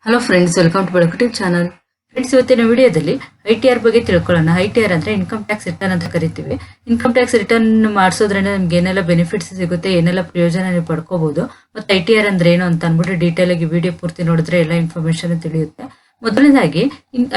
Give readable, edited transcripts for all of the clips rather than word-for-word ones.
Hello friends, welcome to ಬೆಳಕು TV channel. Friends, ಇವತ್ತಿನ ವಿಡಿಯೋದಲ್ಲಿ ITR ಬಗ್ಗೆ ತಿಳ್ಕೊಳ್ಳೋಣ. ITR ಅಂದ್ರೆ ಇನ್ಕಮ್ ಟ್ಯಾಕ್ಸ್ ರಿಟರ್ನ್ ಅಂತ ಕರಿತೀವಿ. ಇನ್ಕಮ್ ಟ್ಯಾಕ್ಸ್ ರಿಟರ್ನ್ ಮಾಡಿಸೋದ್ರಿಂದ ನಿಮ್ಗೆ ಏನೆಲ್ಲ ಬೆನಿಫಿಟ್ಸ್ ಸಿಗುತ್ತೆ, ಏನೆಲ್ಲ ಪ್ರಯೋಜನ ನೀವು ಪಡ್ಕೋಬಹುದು, ಮತ್ತೆ ITR ಅಂದ್ರೆ ಏನು ಅಂತ ಅಂದ್ಬಿಟ್ಟು ಡೀಟೇಲ್ ಆಗಿ ವಿಡಿಯೋ ಪೂರ್ತಿ ನೋಡಿದ್ರೆ ಎಲ್ಲ ಇನ್ಫಾರ್ಮೇಶನ್ ತಿಳಿಯುತ್ತೆ. ಮೊದಲನೇದಾಗಿ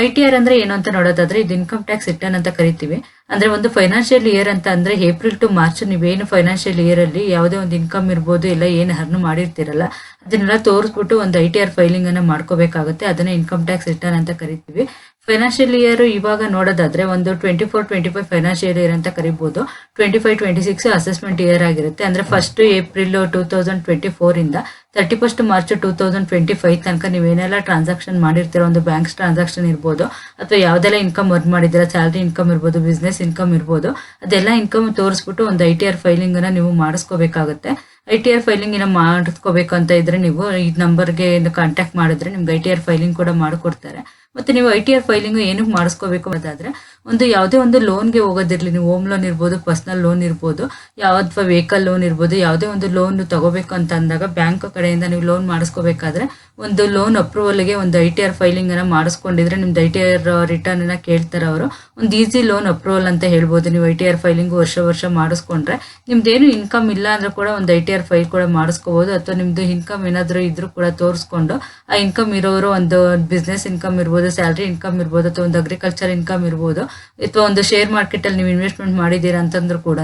ITR ಅಂದ್ರೆ ಏನು ಅಂತ ನೋಡೋದಾದ್ರೆ, ಇದು ಇನ್ಕಮ್ ಟ್ಯಾಕ್ಸ್ ರಿಟರ್ನ್ ಅಂತ ಕರಿತೀವಿ. ಅಂದ್ರೆ ಒಂದು ಫೈನಾನ್ಷಿಯಲ್ ಇಯರ್ ಅಂತ ಅಂದ್ರೆ ಏಪ್ರಿಲ್ ಟು ಮಾರ್ಚ್ ನೀವೇನು ಫೈನಾನ್ಷಿಯಲ್ ಇಯರ್ ಅಲ್ಲಿ ಯಾವುದೇ ಒಂದು ಇನ್ಕಮ್ ಇರ್ಬೋದು, ಇಲ್ಲ ಏನು ಅರ್ನ್ ಮಾಡಿರ್ತೀರಲ್ಲ ಅದನ್ನೆಲ್ಲ ತೋರಿಸ್ಬಿಟ್ಟು ಒಂದು ITR ಫೈಲಿಂಗ್ ಅನ್ನ ಮಾಡ್ಕೋಬೇಕಾಗುತ್ತೆ. ಅದನ್ನ ಇನ್ಕಮ್ ಟ್ಯಾಕ್ಸ್ ರಿಟರ್ನ್ ಅಂತ ಕರಿತೀವಿ. ಫೈನಾನ್ಷಿಯಲ್ ಇಯರ್ ಇವಾಗ ನೋಡೋದಾದ್ರೆ ಒಂದು 24-25 ಫೈನಾನ್ಷಿಯಲ್ ಇಯರ್ ಅಂತ ಕರಿಬಹುದು. 25-26 ಅಸೆಸ್ಮೆಂಟ್ ಇಯರ್ ಆಗಿರುತ್ತೆ. ಅಂದ್ರೆ ಫಸ್ಟ್ ಏಪ್ರಿಲ್ 2024 ಇಂದ 31 ಮಾರ್ಚ್ 2025 ತನಕ ನೀವೇನೆಲ್ಲ ಟ್ರಾನ್ಸಾಕ್ಷನ್ ಮಾಡಿರ್ತೀರ, ಒಂದು ಬ್ಯಾಂಕ್ ಟ್ರಾನ್ಸಾಕ್ಷನ್ ಇರ್ಬೋದು, ಅಥವಾ ಯಾವ್ದೆಲ್ಲ ಇನ್ಕಮ್ ಅರ್ನ್ ಮಾಡಿದ್ದೀರಾ, ಸ್ಯಾಲರಿ ಇನ್ಕಮ್ ಇರ್ಬೋದು, ಬಿಸ್ನೆಸ್ ಇನ್ಕಮ್ ಇರ್ಬೋದು, ಅದೆಲ್ಲ ಇನ್ಕಮ್ ತೋರಿಸ್ಬಿಟ್ಟು ಒಂದು ITR ಫೈಲಿಂಗ್ ಅನ್ನ ನೀವು ಮಾಡಿಸ್ಕೋಬೇಕಾಗುತ್ತೆ. ITR ಫೈಲಿಂಗ್ ಮಾಡಿಸ್ಕೋಬೇಕು ಅಂತ ಇದ್ರೆ ನೀವು ಈ ನಂಬರ್ಗೆ ಕಾಂಟ್ಯಾಕ್ಟ್ ಮಾಡಿದ್ರೆ ನಿಮ್ಗೆ ITR ಫೈಲಿಂಗ್ ಕೂಡ ಮಾಡಿಕೊಡ್ತಾರೆ. ಮತ್ತೆ ನೀವು ITR ಫೈಲಿಂಗ್ ಏನಕ್ಕೆ ಮಾಡಿಸ್ಕೋಬೇಕು ಅದಾದ್ರೆ, ಒಂದು ಯಾವುದೇ ಒಂದು ಲೋನ್ಗೆ ಹೋಗೋದಿರ್ಲಿ, ನೀವು ಹೋಮ್ ಲೋನ್ ಇರ್ಬೋದು, ಪರ್ಸನಲ್ ಲೋನ್ ಇರ್ಬೋದು, ಅಥವಾ ವೆಹಿಕಲ್ ಲೋನ್ ಇರ್ಬೋದು, ಯಾವುದೇ ಒಂದು ಲೋನ್ ತಗೋಬೇಕು ಅಂತ ಅಂದಾಗ ಬ್ಯಾಂಕ್ ಕಡೆಯಿಂದ ನೀವು ಲೋನ್ ಮಾಡಿಸ್ಕೋಬೇಕಾದ್ರೆ ಒಂದು ಲೋನ್ ಅಪ್ರೂವಲ್ಗೆ ಒಂದು ITR ಫೈಲಿಂಗ್ ಅನ್ನ ಮಾಡಿಸ್ಕೊಂಡಿದ್ರೆ ನಿಮ್ದು ITR ರಿಟರ್ನ್ ಅನ್ನ ಕೇಳ್ತಾರೆ ಅವರು. ಒಂದು ಈಸಿ ಲೋನ್ ಅಪ್ರೂವಲ್ ಅಂತ ಹೇಳ್ಬೋದು. ನೀವು ITR ಫೈಲಿಂಗ್ ವರ್ಷ ಮಾಡಿಸ್ಕೊಂಡ್ರೆ ನಿಮ್ದೇನು ಇನ್ಕಮ್ ಇಲ್ಲ ಅಂದ್ರೆ ಕೂಡ ಒಂದು ITR ಫೈಲ್ ಕೂಡ ಮಾಡಿಸ್ಕೋಬಹುದು. ಅಥವಾ ನಿಮ್ದು ಇನ್ಕಮ್ ಏನಾದ್ರು ಇದ್ರೂ ಕೂಡ ತೋರಿಸ್ಕೊಂಡು ಆ ಇನ್ಕಮ್ ಇರೋರು ಒಂದು ಬಿಸ್ನೆಸ್ ಇನ್ಕಮ್ ಇರ್ಬೋದು, ಸ್ಯಾಲರಿ ಇನ್ಕಮ್ ಇರ್ಬೋದು, ಅಥವಾ ಒಂದು ಅಗ್ರಿಕಲ್ಚರ್ ಇನ್ಕಮ್ ಇರ್ಬೋದು, ಅಥವಾ ಒಂದು ಶೇರ್ ಮಾರ್ಕೆಟ್ ಅಲ್ಲಿ ನೀವು ಇನ್ವೆಸ್ಟ್ಮೆಂಟ್ ಮಾಡಿದ್ದೀರಾ ಅಂತಂದ್ರೂ ಕೂಡ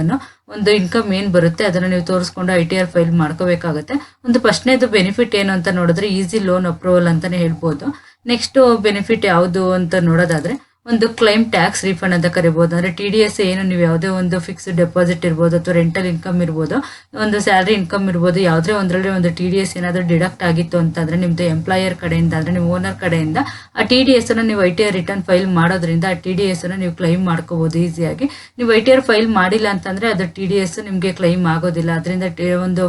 ಒಂದು ಇನ್ಕಮ್ ಏನ್ ಬರುತ್ತೆ ಅದನ್ನ ನೀವು ತೋರಿಸ್ಕೊಂಡು ITR ಫೈಲ್ ಮಾಡ್ಕೋಬೇಕಾಗುತ್ತೆ. ಒಂದು ಫಸ್ಟ್ನೇದು ಬೆನಿಫಿಟ್ ಏನು ಅಂತ ನೋಡಿದ್ರೆ ಈಸಿ ಲೋನ್ ಅಪ್ರೂವಲ್ ಅಂತಾನೆ ಹೇಳ್ಬೋದು. ನೆಕ್ಸ್ಟ್ ಬೆನಿಫಿಟ್ ಯಾವುದು ಅಂತ ನೋಡೋದಾದ್ರೆ ಒಂದು ಕ್ಲೈಮ್ ಟ್ಯಾಕ್ಸ್ ರೀಫಂಡ್ ಅಂತ ಕರಿಬಹುದು. ಅಂದ್ರೆ TDS ಏನು ನೀವು ಯಾವುದೇ ಒಂದು ಫಿಕ್ಸ್ಡ್ ಡೆಪಾಸಿಟ್ ಇರ್ಬೋದು, ಅಥವಾ ರೆಂಟಲ್ ಇನ್ಕಮ್ ಇರ್ಬೋದು, ಒಂದು ಸ್ಯಾಲರಿ ಇನ್ಕಮ್ ಇರ್ಬೋದು, ಯಾವುದೇ ಒಂದರಲ್ಲಿ ಒಂದು TDS ಏನಾದರೂ ಡಿಡಕ್ಟ್ ಆಗಿತ್ತು ಅಂತಂದ್ರೆ ನಿಮ್ದು ಎಂಪ್ಲಾಯರ್ ಕಡೆಯಿಂದ, ಅಂದ್ರೆ ನಿಮ್ಮ ಓನರ್ ಕಡೆಯಿಂದ ಆ TDS ಅನ್ನ ನೀವು ITR ರಿಟರ್ನ್ ಫೈಲ್ ಮಾಡೋದ್ರಿಂದ ಆ TDS ಅನ್ನ ನೀವು ಕ್ಲೈಮ್ ಮಾಡ್ಕೋಬಹುದು ಈಸಿಯಾಗಿ. ನೀವು ITR ಫೈಲ್ ಮಾಡಿಲ್ಲ ಅಂತಂದ್ರೆ ಅದು TDS ನಿಮ್ಗೆ ಕ್ಲೈಮ್ ಆಗೋದಿಲ್ಲ. ಅದರಿಂದ ಒಂದು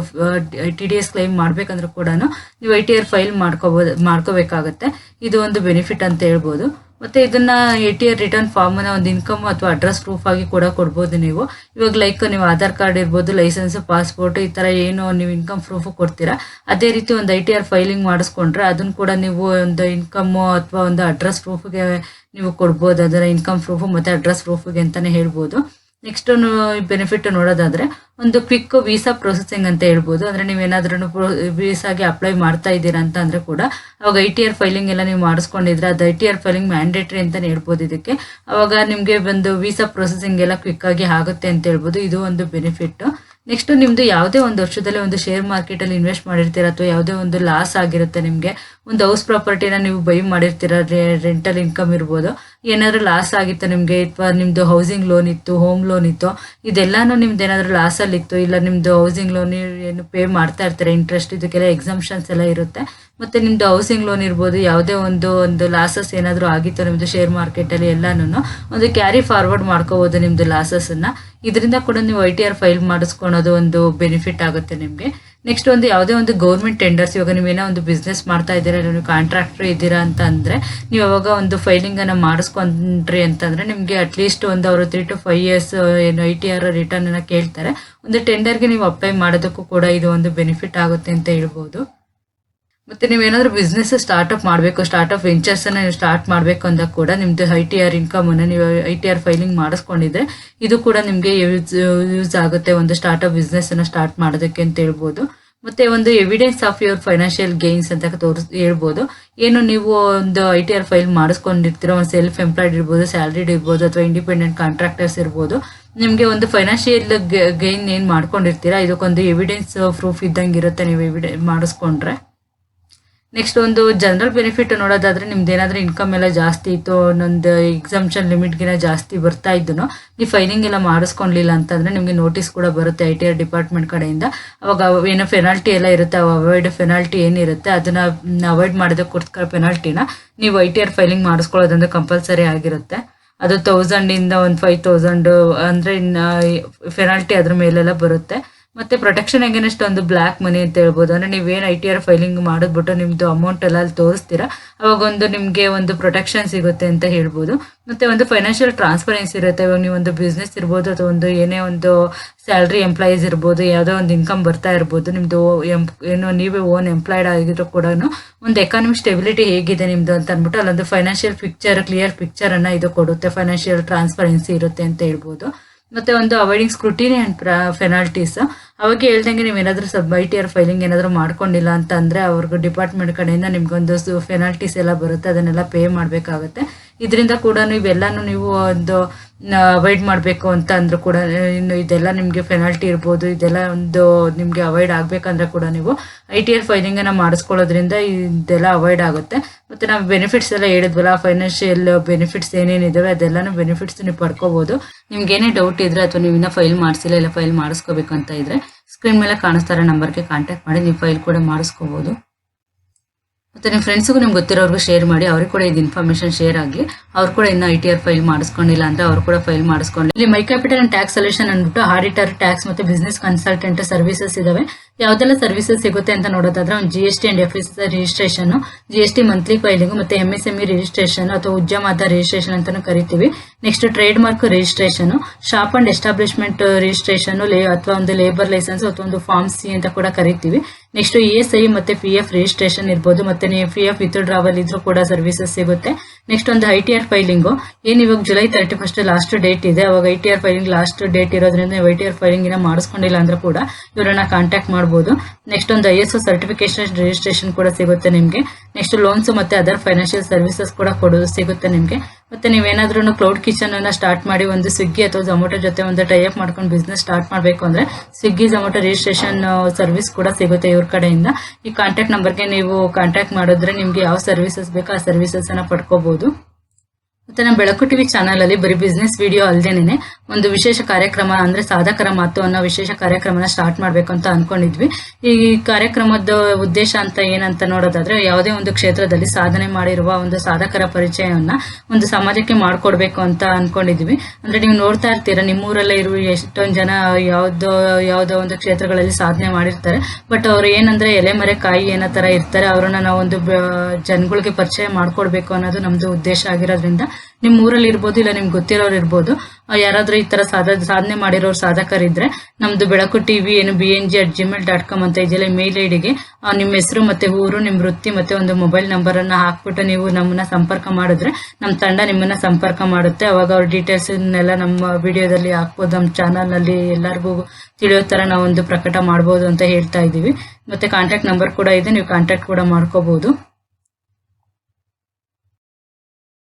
TDS ಕ್ಲೈಮ್ ಮಾಡ್ಬೇಕಂದ್ರೂ ಕೂಡ ನೀವು ITR ಫೈಲ್ ಮಾಡ್ಕೋಬೇಕಾಗತ್ತೆ. ಇದು ಒಂದು ಬೆನಿಫಿಟ್ ಅಂತ ಹೇಳ್ಬೋದು. ಮತ್ತೆ ಇದನ್ನ ITR ರಿಟರ್ನ್ ಫಾರ್ಮ್ ನ ಒಂದು ಇನ್ಕಮ್ ಅಥವಾ ಅಡ್ರೆಸ್ ಪ್ರೂಫ್ ಆಗಿ ಕೂಡ ಕೊಡ್ಬೋದು ನೀವು. ಇವಾಗ ಲೈಕ್ ನೀವು ಆಧಾರ್ ಕಾರ್ಡ್ ಇರ್ಬೋದು, ಲೈಸೆನ್ಸ್, ಪಾಸ್ಪೋರ್ಟ್, ಈ ತರ ಏನು ನೀವು ಇನ್ಕಮ್ ಪ್ರೂಫ್ ಕೊಡ್ತೀರಾ, ಅದೇ ರೀತಿ ಒಂದು ITR ಫೈಲಿಂಗ್ ಮಾಡಿಸ್ಕೊಂಡ್ರೆ ಅದನ್ನ ಕೂಡ ನೀವು ಒಂದು ಇನ್ಕಮ್ ಅಥವಾ ಒಂದು ಅಡ್ರೆಸ್ ಪ್ರೂಫ್ಗೆ ನೀವು ಕೊಡ್ಬೋದು. ಅದರ ಇನ್ಕಮ್ ಪ್ರೂಫ್ ಮತ್ತೆ ಅಡ್ರೆಸ್ ಪ್ರೂಫ್ಗೆ ಅಂತಾನೆ ಹೇಳ್ಬೋದು. ನೆಕ್ಸ್ಟ್ ಬೆನಿಫಿಟ್ ನೋಡೋದಾದ್ರೆ ಒಂದು ಕ್ವಿಕ್ ವೀಸಾ ಪ್ರೊಸೆಸಿಂಗ್ ಅಂತ ಹೇಳ್ಬೋದು. ಅಂದ್ರೆ ನೀವೇನಾದ್ರೂ ವೀಸಾಗೆ ಅಪ್ಲೈ ಮಾಡ್ತಾ ಇದ್ದೀರಾ ಅಂತ ಅಂದ್ರೆ ಕೂಡ ಅವಾಗ ITR ಫೈಲಿಂಗ್ ಎಲ್ಲ ನೀವು ಮಾಡಿಸ್ಕೊಂಡಿದ್ರೆ ಅದು ITR ಫೈಲಿಂಗ್ ಮ್ಯಾಂಡೇಟರಿ ಅಂತಾನೆ ಹೇಳ್ಬೋದು ಇದಕ್ಕೆ. ಅವಾಗ ನಿಮ್ಗೆ ಒಂದು ವೀಸಾ ಪ್ರೊಸೆಸಿಂಗ್ ಎಲ್ಲ ಕ್ವಿಕ್ ಆಗಿ ಆಗುತ್ತೆ ಅಂತ ಹೇಳ್ಬೋದು. ಇದು ಒಂದು ಬೆನಿಫಿಟ್. ನೆಕ್ಸ್ಟ್ ನಿಮ್ದು ಯಾವುದೇ ಒಂದು ವರ್ಷದಲ್ಲಿ ಒಂದು ಶೇರ್ ಮಾರ್ಕೆಟ್ ಅಲ್ಲಿ ಇನ್ವೆಸ್ಟ್ ಮಾಡಿರ್ತೀರಾ, ಅಥವಾ ಯಾವುದೇ ಒಂದು ಲಾಸ್ ಆಗಿರುತ್ತೆ, ನಿಮ್ಗೆ ಒಂದು ಹೌಸ್ ಪ್ರಾಪರ್ಟಿನ ನೀವು ಬೈ ಮಾಡಿರ್ತೀರಾ, ರೆಂಟಲ್ ಇನ್ಕಮ್ ಇರ್ಬೋದು, ಏನಾದ್ರು ಲಾಸ್ ಆಗಿತ್ತು ನಿಮ್ಗೆ, ಅಥವಾ ನಿಮ್ದು ಹೌಸಿಂಗ್ ಲೋನ್ ಇತ್ತು, ಹೋಮ್ ಲೋನ್ ಇತ್ತು, ಇದೆಲ್ಲಾನು ನಿಮ್ದು ಏನಾದ್ರು ಲಾಸ್ ಅಲ್ಲಿ ಇತ್ತು, ಇಲ್ಲ ನಿಮ್ದು ಹೌಸಿಂಗ್ ಲೋನ್ ಏನು ಪೇ ಮಾಡ್ತಾ ಇರ್ತಾರೆ ಇಂಟ್ರೆಸ್ಟ್, ಇದಕ್ಕೆಲ್ಲ ಎಕ್ಸಾಮ್ಷನ್ಸ್ ಎಲ್ಲ ಇರುತ್ತೆ. ಮತ್ತೆ ನಿಮ್ದು ಹೌಸಿಂಗ್ ಲೋನ್ ಇರ್ಬೋದು, ಯಾವುದೇ ಒಂದು ಲಾಸಸ್ ಏನಾದ್ರು ಆಗಿತ್ತು ನಿಮ್ದು ಶೇರ್ ಮಾರ್ಕೆಟ್ ಅಲ್ಲಿ, ಎಲ್ಲಾನು ಒಂದು ಕ್ಯಾರಿ ಫಾರ್ವರ್ಡ್ ಮಾಡ್ಕೋಬಹುದು ನಿಮ್ದು ಲಾಸಸ್ ಅನ್ನ. ಇದರಿಂದ ಕೂಡ ನೀವು ITR ಫೈಲ್ ಮಾಡಿಸ್ಕೊಳೋದು ಒಂದು ಬೆನಿಫಿಟ್ ಆಗುತ್ತೆ ನಿಮ್ಗೆ. ನೆಕ್ಸ್ಟ್ ಒಂದು ಯಾವುದೇ ಒಂದು ಗೌರ್ಮೆಂಟ್ ಟೆಂಡರ್ಸ್, ಇವಾಗ ನೀವೇನೋ ಒಂದು ಬಿಸ್ನೆಸ್ ಮಾಡ್ತಾ ಇದ್ದೀರಾ, ನೀವು ಕಾಂಟ್ರಾಕ್ಟರ್ ಇದ್ದೀರಾ ಅಂತ ಅಂದ್ರೆ ನೀವು ಅವಾಗ ಒಂದು ಫೈಲಿಂಗ್ ಅನ್ನ ಮಾಡಿಸ್ಕೊಂಡ್ರಿ ಅಂತಂದ್ರೆ ನಿಮ್ಗೆ ಅಟ್ಲೀಸ್ಟ್ ಒಂದು ಅವರು 3 to 5 years ಏನು ITR ರಿಟರ್ನ್ ಅನ್ನ ಕೇಳ್ತಾರೆ. ಒಂದು ಟೆಂಡರ್ಗೆ ನೀವು ಅಪ್ಲೈ ಮಾಡೋದಕ್ಕೂ ಕೂಡ ಇದು ಒಂದು ಬೆನಿಫಿಟ್ ಆಗುತ್ತೆ ಅಂತ ಹೇಳ್ಬೋದು. ಮತ್ತೆ ನೀವೇನಾದ್ರೂ ಬಿಸ್ನೆಸ್ ಸ್ಟಾರ್ಟ್ಅಪ್ ಮಾಡಬೇಕು, ಸ್ಟಾರ್ಟ್ಅಪ್ ವೆಂಚರ್ಸ್ ಅನ್ನ ನೀವು ಸ್ಟಾರ್ಟ್ ಮಾಡಬೇಕು ಅಂದಾಗ ಕೂಡ ನಿಮ್ದು ITR ಇನ್ಕಮ್ ಅನ್ನ ನೀವು ITR ಫೈಲಿಂಗ್ ಮಾಡಿಸ್ಕೊಂಡಿದ್ರೆ ಇದು ಕೂಡ ನಿಮ್ಗೆ ಯೂಸ್ ಆಗುತ್ತೆ ಒಂದು ಸ್ಟಾರ್ಟ್ಅಪ್ ಬಿಸ್ನೆಸ್ ಅನ್ನ ಸ್ಟಾರ್ಟ್ ಮಾಡೋದಕ್ಕೆ ಅಂತ ಹೇಳ್ಬೋದು. ಮತ್ತೆ ಒಂದು evidence of your financial gains ಅಂತ ಹೇಳ್ಬೋದು. ಏನು ನೀವು ಒಂದು ITR ಫೈಲ್ ಮಾಡಿಸ್ಕೊಂಡಿರ್ತೀರೋ, ಒಂದು ಸೆಲ್ಫ್ ಎಂಪ್ಲಾಯ್ಡ್ ಇರ್ಬೋದು, ಸ್ಯಾಲರಿಡ್ ಇರ್ಬೋದು, ಅಥವಾ ಇಂಡಿಪೆಂಡೆಂಟ್ ಕಾಂಟ್ರಾಕ್ಟರ್ಸ್ ಇರ್ಬೋದು, ನಿಮ್ಗೆ ಒಂದು ಫೈನಾನ್ಷಿಯಲ್ ಗೇನ್ ಏನ್ ಮಾಡ್ಕೊಂಡಿರ್ತೀರಾ ಇದಕ್ಕೊಂದು ಎವಿಡೆನ್ಸ್ ಪ್ರೂಫ್ ಇದ್ದಂಗೆ ಇರುತ್ತೆ ನೀವು ಮಾಡಿಸ್ಕೊಂಡ್ರೆ. ನೆಕ್ಸ್ಟ್ ಒಂದು ಜನರಲ್ ಬೆನಿಫಿಟ್ ನೋಡೋದಾದ್ರೆ ನಿಮ್ದು ಏನಾದ್ರೂ ಇನ್ಕಮ್ ಎಲ್ಲ ಜಾಸ್ತಿ ಇತ್ತು, ಒಂದೊಂದು ಎಕ್ಸಾಮ್ಷನ್ ಲಿಮಿಟ್ಗಿನ ಜಾಸ್ತಿ ಬರ್ತಾ ಇದ್ದು ನೀವು ಫೈಲಿಂಗ್ ಎಲ್ಲ ಮಾಡಿಸ್ಕೊಂಡಿಲ್ಲ ಅಂತಂದ್ರೆ ನಿಮ್ಗೆ ನೋಟಿಸ್ ಕೂಡ ಬರುತ್ತೆ ITR ಡಿಪಾರ್ಟ್ಮೆಂಟ್ ಕಡೆಯಿಂದ. ಅವಾಗ ಏನೋ ಪೆನಾಲ್ಟಿ ಎಲ್ಲ ಇರುತ್ತೆ, ಅವಾಯ್ಡ್ ಪೆನಾಲ್ಟಿ ಏನಿರುತ್ತೆ ಅದನ್ನ ಅವಾಯ್ಡ್ ಮಾಡೋದಕ್ಕೋಸ್ಕರ ಪೆನಾಲ್ಟಿನ ನೀವು ITR ಫೈಲಿಂಗ್ ಮಾಡಿಸ್ಕೊಳ್ಳೋದಂದ್ರೆ ಕಂಪಲ್ಸರಿ ಆಗಿರುತ್ತೆ. ಅದು 1000 ಇಂದ ಒಂದು 5000 ಅಂದ್ರೆ ಪೆನಾಲ್ಟಿ ಅದ್ರ ಮೇಲೆಲ್ಲ ಬರುತ್ತೆ. ಮತ್ತೆ ಪ್ರೊಟೆಕ್ಷನ್ ಅಗೇನೆಸ್ಟ್ ಒಂದು ಬ್ಲ್ಯಾಕ್ ಮನಿ ಅಂತ ಹೇಳ್ಬೋದು. ಅಂದ್ರೆ ನೀವೇನು ITR ಫೈಲಿಂಗ್ ಮಾಡಿದ್ಬಿಟ್ಟು ನಿಮ್ದು ಅಮೌಂಟ್ ಎಲ್ಲ ಅಲ್ಲಿ ತೋರಿಸ್ತೀರಾ, ಅವಾಗ ಒಂದು ನಿಮಗೆ ಒಂದು ಪ್ರೊಟೆಕ್ಷನ್ ಸಿಗುತ್ತೆ ಅಂತ ಹೇಳ್ಬೋದು. ಮತ್ತೆ ಒಂದು ಫೈನಾನ್ಷಿಯಲ್ ಟ್ರಾನ್ಸ್ಪರೆನ್ಸಿ ಇರುತ್ತೆ. ಇವಾಗ ನೀವು ಒಂದು ಬಿಸ್ನೆಸ್ ಇರ್ಬೋದು ಅಥವಾ ಒಂದು ಏನೇ ಒಂದು ಸ್ಯಾಲ್ರಿ ಎಂಪ್ಲಾಯೀಸ್ ಇರ್ಬೋದು, ಯಾವುದೋ ಒಂದು ಇನ್ಕಮ್ ಬರ್ತಾ ಇರ್ಬೋದು, ನಿಮ್ದು ಏನು ನೀವೇ ಓನ್ ಎಂಪ್ಲಾಯ್ಡ್ ಆಗಿದ್ರು ಕೂಡ ಒಂದು ಎಕಾನಮಿಕ್ ಸ್ಟೆಬಿಲಿಟಿ ಹೇಗಿದೆ ನಿಮ್ದು ಅಂತ ಅಂದ್ಬಿಟ್ಟು ಅಲ್ಲೊಂದು ಫೈನಾನ್ಷಿಯಲ್ ಪಿಕ್ಚರ್, ಕ್ಲಿಯರ್ ಪಿಕ್ಚರ್ ಅನ್ನ ಇದು ಕೊಡುತ್ತೆ. ಫೈನಾನ್ಷಿಯಲ್ ಟ್ರಾನ್ಸ್ಪರೆನ್ಸಿ ಇರುತ್ತೆ ಅಂತ ಹೇಳ್ಬೋದು. ಮತ್ತೆ ಒಂದು ಅವಾಯ್ಡಿಂಗ್ ಸ್ಕ್ರೂಟಿನಿ ಅಂಡ್ ಪೆನಾಲ್ಟೀಸ್. ಅವಾಗ ಹೇಳ್ದಂಗೆ ನೀವು ಏನಾದರೂ ITR ಫೈಲಿಂಗ್ ಏನಾದರೂ ಮಾಡ್ಕೊಂಡಿಲ್ಲ ಅಂತ ಅಂದ್ರೆ ಅವ್ರಿಗೆ ಡಿಪಾರ್ಟ್ಮೆಂಟ್ ಕಡೆಯಿಂದ ನಿಮ್ಗೊಂದು ಪೆನಾಲ್ಟೀಸ್ ಎಲ್ಲ ಬರುತ್ತೆ, ಅದನ್ನೆಲ್ಲ ಪೇ ಮಾಡಬೇಕಾಗುತ್ತೆ. ಇದರಿಂದ ಕೂಡ ಇವೆಲ್ಲಾನು ನೀವು ಒಂದು ಅವಾಯ್ಡ್ ಮಾಡಬೇಕು ಅಂತ ಅಂದ್ರೂ ಕೂಡ ಇನ್ನು ಇದೆಲ್ಲ ನಿಮಗೆ ಪೆನಾಲ್ಟಿ ಇರ್ಬೋದು, ಇದೆಲ್ಲ ಒಂದು ನಿಮಗೆ ಅವಾಯ್ಡ್ ಆಗಬೇಕಂದ್ರೆ ಕೂಡ ನೀವು ITR ಫೈಲಿಂಗನ್ನು ಮಾಡಿಸ್ಕೊಳ್ಳೋದ್ರಿಂದ ಇದೆಲ್ಲ ಅವಾಯ್ಡ್ ಆಗುತ್ತೆ. ಮತ್ತು ನಾವು ಬೆನಿಫಿಟ್ಸ್ ಎಲ್ಲ ಹೇಳಿದ್ವಲ್ಲ, ಫೈನಾನ್ಷಿಯಲ್ ಬೆನಿಫಿಟ್ಸ್ ಏನೇನಿದಾವೆ ಅದೆಲ್ಲನೂ ಬೆನಿಫಿಟ್ಸ್ ನೀವು ಪಡ್ಕೋಬೋದು. ನಿಮ್ಗೆ ಏನೇ ಡೌಟ್ ಇದ್ರೆ ಅಥವಾ ನೀವು ಇನ್ನೂ ಫೈಲ್ ಮಾಡಿಸಿಲ್ಲ, ಇಲ್ಲ ಫೈಲ್ ಮಾಡಿಸ್ಕೋಬೇಕು ಅಂತ ಇದ್ರೆ ಸ್ಕ್ರೀನ್ ಮೇಲೆ ಕಾಣಿಸ್ತಾ ಇರೋ ನಂಬರ್ಗೆ ಕಾಂಟ್ಯಾಕ್ಟ್ ಮಾಡಿ ನೀವು ಫೈಲ್ ಕೂಡ ಮಾಡಿಸ್ಕೋಬೋದು. ಮತ್ತು ನಿಮ್ಮ ಫ್ರೆಂಡ್ಸ್ಗೂ ನಿಮ್ಗೆ ಗೊತ್ತಿರೋರ್ಗೂ ಶೇರ್ ಮಾಡಿ, ಅವ್ರಿಗೆ ಕೂಡ ಇದು ಇನ್ಫಾರ್ಮೇಷನ್ ಶೇರ್ ಆಗಲಿ. ಅವ್ರು ಕೂಡ ಇನ್ನೂ ITR ಫೈಲ್ ಮಾಡಿಸ್ಕೊಂಡಿಲ್ಲ ಅಂದರೆ ಅವ್ರು ಕೂಡ ಫೈಲ್ ಮಾಡಿಸ್ಕೊಂಡು. ಇಲ್ಲಿ ಮೈ ಕ್ಯಾಪಿಟಲ್ ಅಂಡ್ ಟ್ಯಾಕ್ಸ್ ಸೊಲ್ಯೂಷನ್ ಅಂದ್ಬಿಟ್ಟು ಆಡಿಟರ್, ಟ್ಯಾಕ್ಸ್ ಮತ್ತು ಬಿಸ್ನೆಸ್ ಕನ್ಸಲ್ಟೆಂಟ್ ಸರ್ವಿಸಸ್ ಇದಾವೆ. ಯಾವುದೆಲ್ಲ ಸರ್ವಿಸಸ್ ಸಿಗುತ್ತೆ ಅಂತ ನೋಡೋದಾದ್ರೆ ಒಂದು GST and FSC registration, GST monthly filing, ಮತ್ತೆ MSME ರಿಜಿಸ್ಟ್ರೇಷನ್ ಅಥವಾ ಉದ್ಯಮದ ರಿಜಿಸ್ಟ್ರೇಷನ್ ಅಂತಾನು ಕರಿತೀವಿ. Next trade mark registration, shop and establishment registration ಅಥವಾ ಒಂದು ಲೇಬರ್ ಲೈಸೆನ್ಸ್ ಅಥವಾ ಒಂದು ಫಾರ್ಮ್ C ಅಂತ ಕೂಡ ಕರಿತೀವಿ. ನೆಕ್ಸ್ಟ್ ESI ಮತ್ತೆ PF ರಿಜಿಸ್ಟ್ರೇಷನ್ ಇರ್ಬೋದು, ಮತ್ತೆ ನೀವು PF ವಿತ್ಡ್ರಾವಲ್ ಇದ್ರೂ ಕೂಡ ಸರ್ವಿಸಸ್ ಸಿಗುತ್ತೆ. ನೆಕ್ಸ್ಟ್ ಒಂದು ITR ಫೈಲಿಂಗು ಏನು ಇವಾಗ ಜುಲೈ 31 ಲಾಸ್ಟ್ ಡೇಟ್ ಇದೆ, ಅವಾಗ ITR ಫೈಲಿಂಗ್ ಲಾಸ್ಟ್ ಡೇಟ್ ಇರೋದ್ರಿಂದ ನೀವು ITR ಫೈಲಿಂಗ್ ಇನ್ನ ಮಾಡಿಸ್ಕೊಂಡಿಲ್ಲ ಅಂದ್ರೆ ಕೂಡ ಇವರನ್ನ ಕಾಂಟ್ಯಾಕ್ಟ್ ಮಾಡಬಹುದು. ನೆಕ್ಸ್ಟ್ ಒಂದು ISO ಸರ್ಟಿಫಿಕೇಶನ್ ರಿಜಿಸ್ಟ್ರೇಷನ್ ಕೂಡ ಸಿಗುತ್ತೆ ನಿಮಗೆ. ನೆಕ್ಸ್ಟ್ ಲೋನ್ಸ್ ಮತ್ತೆ ಅದರ್ ಫೈನಾನ್ಷಿಯಲ್ ಸರ್ವಿಸಸ್ ಕೂಡ ಸಿಗುತ್ತೆ ನಿಮಗೆ. ಮತ್ತೆ ನೀವೇನಾದ್ರೂ ಕ್ಲೌಡ್ ಕಿಚನ್ ಅನ್ನ ಸ್ಟಾರ್ಟ್ ಮಾಡಿ ಒಂದು ಸ್ವಿಗ್ಗಿ ಅಥವಾ ಝೊಮ್ಯಾಟೊ ಜೊತೆ ಒಂದು ಟೈಅಪ್ ಮಾಡ್ಕೊಂಡು ಬಿಸ್ನೆಸ್ ಸ್ಟಾರ್ಟ್ ಮಾಡಬೇಕು ಅಂದ್ರೆ ಸ್ವಿಗ್ಗಿ ಝೊಮ್ಯಾಟೊ ರಿಜಿಸ್ಟ್ರೇಷನ್ ಸರ್ವಿಸ್ ಕೂಡ ಸಿಗುತ್ತೆ ಇವ್ರ ಕಡೆಯಿಂದ. ಈ ಕಾಂಟ್ಯಾಕ್ಟ್ ನಂಬರ್ಗೆ ನೀವು ಕಾಂಟ್ಯಾಕ್ಟ್ ಮಾಡಿದ್ರೆ ನಿಮ್ಗೆ ಯಾವ ಸರ್ವಿಸಸ್ ಬೇಕೋ ಆ ಸರ್ವಿಸಸ್ ಅನ್ನ ಪಡ್ಕೋಬಹುದು. ಮತ್ತೆ ನಮ್ಮ ಬೆಳಕು ಟಿವಿ ಚಾನಲ್ ಅಲ್ಲಿ ಬರೀ ಬಿಸ್ನೆಸ್ ವಿಡಿಯೋ ಅಲ್ಲದೇನೆ ಒಂದು ವಿಶೇಷ ಕಾರ್ಯಕ್ರಮ ಅಂದ್ರೆ ಸಾಧಕರ ಮಾತು ಅನ್ನೋ ವಿಶೇಷ ಕಾರ್ಯಕ್ರಮನ ಸ್ಟಾರ್ಟ್ ಮಾಡ್ಬೇಕು ಅಂತ ಅನ್ಕೊಂಡಿದ್ವಿ. ಈ ಕಾರ್ಯಕ್ರಮದ ಉದ್ದೇಶ ಅಂತ ಏನಂತ ನೋಡೋದಾದ್ರೆ, ಯಾವುದೇ ಒಂದು ಕ್ಷೇತ್ರದಲ್ಲಿ ಸಾಧನೆ ಮಾಡಿರುವ ಒಂದು ಸಾಧಕರ ಪರಿಚಯವನ್ನ ಒಂದು ಸಮಾಜಕ್ಕೆ ಮಾಡ್ಕೊಡ್ಬೇಕು ಅಂತ ಅನ್ಕೊಂಡಿದ್ವಿ. ಅಂದ್ರೆ ನೀವು ನೋಡ್ತಾ ಇರ್ತೀರಾ, ನಿಮ್ಮೂರಲ್ಲೇ ಇರುವ ಎಷ್ಟೊಂದು ಜನ ಯಾವ್ದೋ ಒಂದು ಕ್ಷೇತ್ರಗಳಲ್ಲಿ ಸಾಧನೆ ಮಾಡಿರ್ತಾರೆ. ಬಟ್ ಅವ್ರು ಏನಂದ್ರೆ ಎಲೆಮರೆ ಕಾಯಿ ಏನೋ ತರ ಇರ್ತಾರೆ. ಅವ್ರನ್ನ ನಾವು ಒಂದು ಜನಗಳಿಗೆ ಪರಿಚಯ ಮಾಡ್ಕೊಡ್ಬೇಕು ಅನ್ನೋದು ನಮ್ದು ಉದ್ದೇಶ ಆಗಿರೋದ್ರಿಂದ ನಿಮ್ ಊರಲ್ಲಿ ಇರ್ಬೋದು, ಇಲ್ಲ ನಿಮ್ಗೆ ಗೊತ್ತಿರೋರು ಇರ್ಬೋದು, ಯಾರಾದ್ರೂ ಈ ತರ ಸಾಧನೆ ಮಾಡಿರೋರು ಸಾಧಕರಿದ್ರೆ ನಮ್ದು ಬೆಳಕು ಟಿವಿ ಏನು BNG@gmail.com ಅಂತ ಇದೆಯಲ್ಲ ಮೇಲ್ ಐಡಿಗೆ ನಿಮ್ಮ ಹೆಸರು ಮತ್ತೆ ಊರು, ನಿಮ್ ವೃತ್ತಿ ಮತ್ತೆ ಒಂದು ಮೊಬೈಲ್ ನಂಬರ್ ಅನ್ನ ಹಾಕ್ಬಿಟ್ಟು ನೀವು ನಮ್ಮನ್ನ ಸಂಪರ್ಕ ಮಾಡಿದ್ರೆ ನಮ್ಮ ತಂಡ ನಿಮ್ಮನ್ನ ಸಂಪರ್ಕ ಮಾಡುತ್ತೆ. ಅವಾಗ ಅವ್ರ ಡೀಟೇಲ್ಸ್ ಎಲ್ಲ ನಮ್ಮ ವಿಡಿಯೋದಲ್ಲಿ ಹಾಕ್ಬೋದು. ನಮ್ಮ ಚಾನಲ್ ನಲ್ಲಿ ಎಲ್ಲರಿಗೂ ತಿಳಿಯೋ ತರ ನಾವು ಒಂದು ಪ್ರಕಟ ಮಾಡಬಹುದು ಅಂತ ಹೇಳ್ತಾ ಇದೀವಿ. ಮತ್ತೆ ಕಾಂಟ್ಯಾಕ್ಟ್ ನಂಬರ್ ಕೂಡ ಇದೆ, ನೀವು ಕಾಂಟ್ಯಾಕ್ಟ್ ಕೂಡ ಮಾಡ್ಕೋಬಹುದು.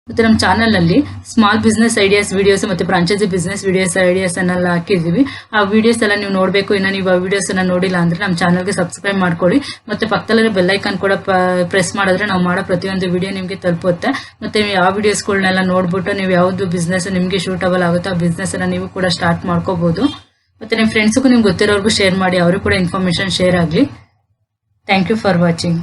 ಮತ್ತೆ ನಮ್ಮ ಚಾನಲ್ ನಲ್ಲಿ ಸ್ಮಾಲ್ ಬಿಸ್ನೆಸ್ ಐಡಿಯಾಸ್ ವಿಡಿಯೋಸ್ ಮತ್ತೆ ಫ್ರಾಂಚೈಸಿ ಬಿಸ್ನೆಸ್ ವಿಡಿಯೋಸ್ ಐಡಿಯಾಸ್ ಅನ್ನೆಲ್ಲ ಹಾಕಿದೀವಿ. ಆ ವಿಡಿಯೋಸ್ ಎಲ್ಲ ನೀವು ನೋಡ್ಬೇಕು. ಇನ್ನ ನೀವು ಆ ವಿಡಿಯೋಸ್ ಅನ್ನ ನೋಡಿಲ್ಲ ಅಂದ್ರೆ ನಮ್ಮ ಚಾನಲ್ಗೆ ಸಬ್ಸ್ಕ್ರೈಬ್ ಮಾಡ್ಕೊಳ್ಳಿ. ಮತ್ತೆ ಪಕ್ಕದಲ್ಲಿರೋ ಬೆಲ್ ಐಕಾನ್ ಕೂಡ ಪ್ರೆಸ್ ಮಾಡಿದ್ರೆ ನಾವು ಮಾಡೋ ಪ್ರತಿಯೊಂದು ವಿಡಿಯೋ ನಿಮ್ಗೆ ತಲುಪುತ್ತೆ. ಮತ್ತೆ ನೀವು ಯಾವ ವಿಡಿಯೋಸ್ಗಳನ್ನೆಲ್ಲ ನೋಡ್ಬಿಟ್ಟು ನೀವು ಯಾವ್ದು ಬಿಸ್ನೆಸ್ ನಿಮ್ಗೆ ಸೂಟಬಲ್ ಆಗುತ್ತೋ ಆ ಬಿಸ್ನೆಸ್ ಅನ್ನ ನೀವು ಕೂಡ ಸ್ಟಾರ್ಟ್ ಮಾಡ್ಕೋಬಹುದು. ಮತ್ತೆ ನಿಮ್ಮ ಫ್ರೆಂಡ್ಸ್ಗೂ ನಿಮ್ಗೆ ಗೊತ್ತಿರೋರ್ಗೂ ಶೇರ್ ಮಾಡಿ, ಅವ್ರಿಗೂ ಕೂಡ ಇನ್ಫಾರ್ಮೇಶನ್ ಶೇರ್ ಆಗಲಿ. Thank you for watching.